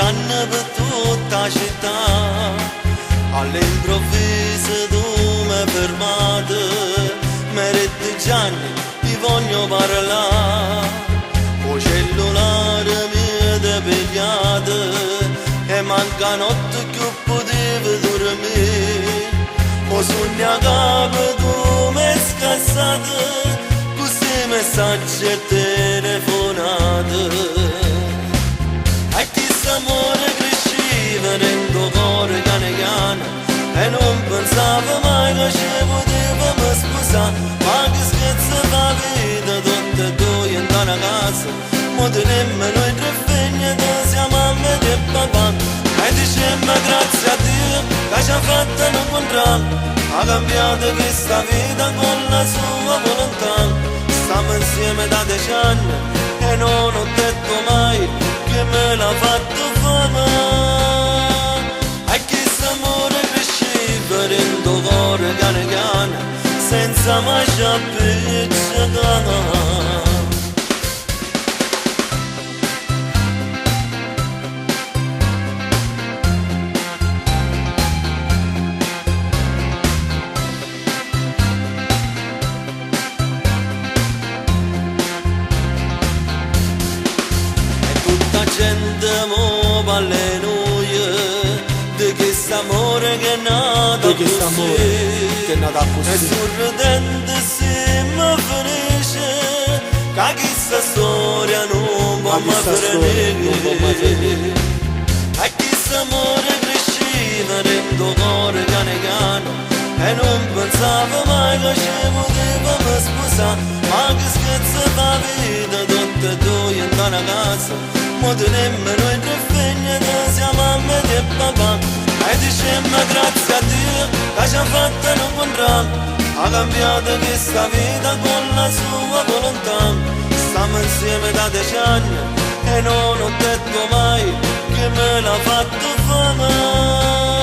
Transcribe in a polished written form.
tranne per tutta la città. All'improvviso tu mi hai fermato, mi hai detto Gianni, ti voglio parlare. O cellulare mi hai pigliato e manca notte che potevo dormire. O sogna capo tu mi hai scassato, questi messaggi e telefonate. E questo amore cresceva nel cuore piano piano, e non pensavo mai che ci potevamo sposare. Ma che scherzo fa vita, tutte e due in una casa, mo teniamo noi tre figli, sia mamma e papà. E dicemmo grazie a Dio che ci ha fatto un incontrare, ha cambiato questa vita con la sua volontà. Stiamo insieme da 10 anni e non ho detto mai che me l'ha fatto fama. E questo amore cresceva dentro cuore piano piano, senza mai sciappicciare. Gente mo parla noi di questo amore che è nato così, e sorridente si mi finisce, che questa storia non può mai finire. E questo amore cresceva dentro cuore piano piano, e non pensavo mai che ci potevamo sposare. Ma che scherzo fa vita, tutte e due in una casa, mo teniamo noi tre figli, sia mamma e papà. E dicemmo grazie a Dio che ci ha fatto un incontrare, ha cambiato questa vita con la sua volontà. Stiamo insieme da 10 anni e non ho detto mai che me l'ha fatto fama.